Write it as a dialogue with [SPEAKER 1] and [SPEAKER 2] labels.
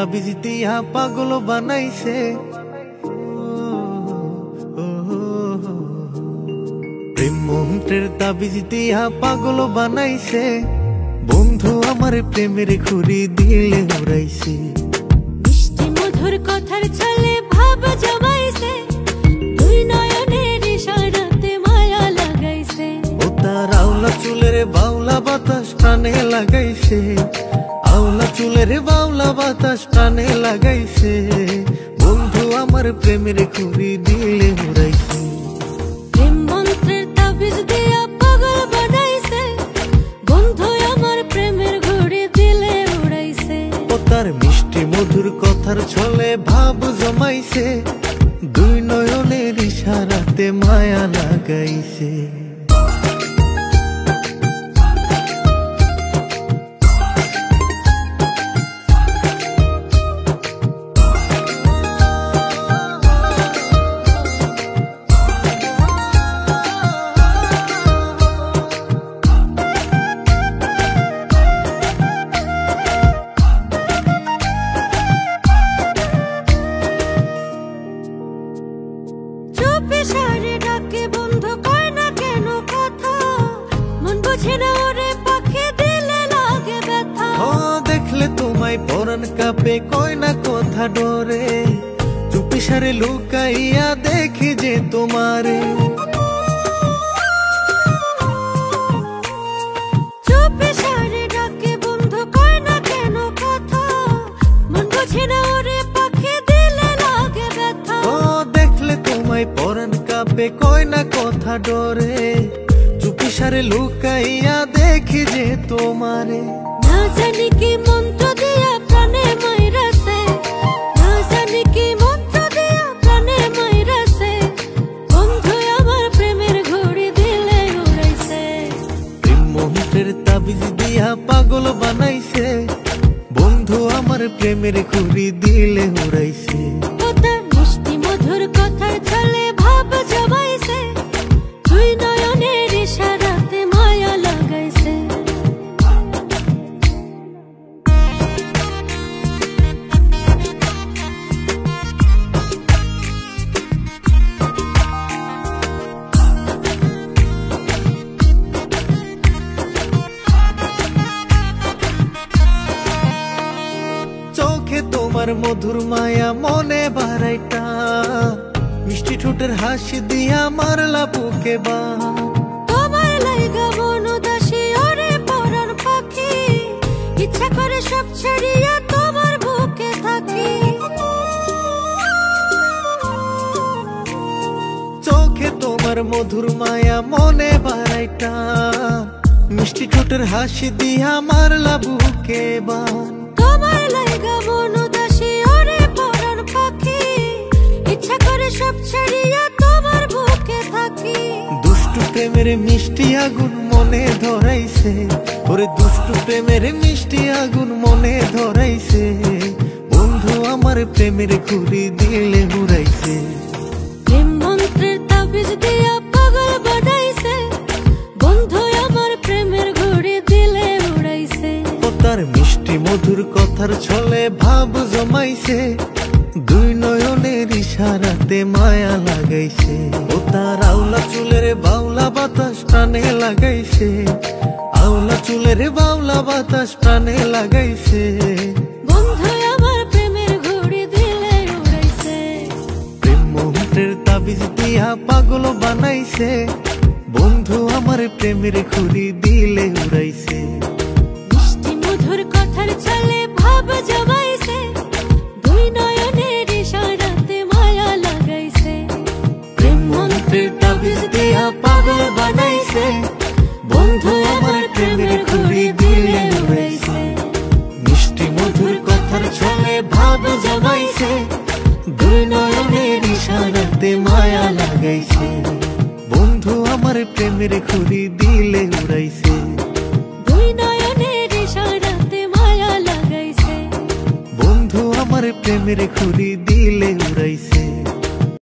[SPEAKER 1] তাবিজ দিয়া পাগল বানাইছে। প্রেম মন্ত্রের তাবিজ দিয়া পাগল বানাইছে। বন্ধু আমার প্রেমের ঘুরি দিলে উড়াইছে।
[SPEAKER 2] মিষ্টি মধুর কথার ছলে ভাব জমাইছে। দুই নয়নের ইশারাতে মায়া লাগাইছে।
[SPEAKER 1] ও তার আওলা চুলের বাউলা বাতাস প্রাণে লাগাইছে। আওলা চুলের বাউলা বাতাস প্রাণে লাগাইছে। বন্ধু আমার প্রেমের ঘুরি দিলে উড়াইছে।
[SPEAKER 2] প্রেম মন্ত্রের তাবিজ দিয়া পাগল বানাইছে। বন্ধু আমার প্রেমের ঘুরি দিলে উড়াইছে।
[SPEAKER 1] ও তার মিষ্টি মধুর কথার ছলে ভাব জমাইছে। দুই নয়নের ইশারাতে মায়া লাগাইছে।
[SPEAKER 2] চুপিসারে ডাকে বন্ধু কয় না কেন কথা। মন বুঝে না ওরে পাখি দিলে লাগে ব্যথা।
[SPEAKER 1] ও দেখলে তোমায় পরাণ কাঁপে কয় না কথা ডরে। চুপিসারে লুকাইয়া দেখি যে তোমারে।
[SPEAKER 2] চুপিসারে ডাকে বন্ধু কয় না কেন কথা। মন বুঝে না ওরে পাখি দিলে লাগে ব্যথা।
[SPEAKER 1] ও দেখলে তোমায় পরাণ কাঁপে কয় না কথা ডরে। চুপিসারে লুকাইয়া দেখি যে তোমারে।
[SPEAKER 2] না জানি কি মন্ত্র দিয়া প্রাণে মাইরাছে। না জানি কি মন্ত্র দিয়া প্রাণে মাইরাছে। বন্ধু আমার প্রেমের ঘুড়ি দিলে উড়াইছে।
[SPEAKER 1] প্রেম মন্ত্রের তাবিজ দিয়া পাগল বানাইছে। বন্ধু আমার প্রেমের ঘুরি দিলে উড়াইছে।
[SPEAKER 2] ও তার মিষ্টি মধুর কথার ছলে ভাব জমাইছে। দুই নয়নের ইশারাতে মায়া লাগাইছে।
[SPEAKER 1] চোখে তোমার মধুর মায়া মনে বাড়াইটা। মিষ্টি ঠোঁটের হাসি দিয়া মারলা বুকে বা।
[SPEAKER 2] তোমার লাইগা মন উদাসী ওরে পরাণ পাখি। ইচ্ছা করে সব ছাড়িয়া তোমার বুকে থাকি।
[SPEAKER 1] চোখে তোমার মধুর মায়া মনে বাড়াইটা। মিষ্টি ঠোঁটের হাসি দিয়া মারলা বুকে বা।
[SPEAKER 2] তোমার লাইগা মন উদাসী ওরে পরাণ পাখি। ইচ্ছা করে সব ছাড়িয়া তোমার বুকে থাকি।
[SPEAKER 1] দুষ্টু প্রেমের মিষ্টি আগুন মনে ধরাইছে। ওরে দুষ্টু প্রেমের মিষ্টি আগুন মনে ধরাইছে। বন্ধু আমার প্রেমের ঘুরি দিলে উড়াইছে।
[SPEAKER 2] প্রেম মন্ত্রের তাবিজ দিয়া পাগল বানাইছে। বন্ধু আমার প্রেমের ঘুড়ি দিলে উড়াইছে।
[SPEAKER 1] ও তার মিষ্টি মধুর কথার ছলে ভাব জমাইছে। দুই নয়নের ইশারাতে মায়া লাগাইছে। ও তার আওলা চুলের বাউলা বাতাস প্রাণে লাগাইছে। আওলা চুলের বাউলা বাতাস প্রাণে লাগাইছে।
[SPEAKER 2] বন্ধু আমার প্রেমের ঘুড়ি দিলে উড়াইছে।
[SPEAKER 1] প্রেম মন্ত্রের তাবিজ দিয়া পাগল বানাইছে। বন্ধু আমার প্রেমের ঘুরি দিলে উড়াইছে।
[SPEAKER 2] মিষ্টি মধুর কথার ছলে ভাব জমাইছে। দুই নয়নের ইশারাতে মায়া লাগাইছে।
[SPEAKER 1] প্রেম মন্ত্রের তাবিজ দিয়া পাগল বানাইছে। বন্ধু আমার প্রেমের ঘুরি দিলে উড়াইছে। মিষ্টি মধুর কথার ছলে ভাব জমাইছে। দুই নয়নের ইশারাতে মায়া লাগাইছে। বন্ধু আমার প্রেমের ঘুরি দিলে উড়াইছে।
[SPEAKER 2] দুই নয়নের ইশারাতে মায়া লাগাইছে।
[SPEAKER 1] বন্ধু আমার প্রেমের ঘুরি দিলে উড়াইছে।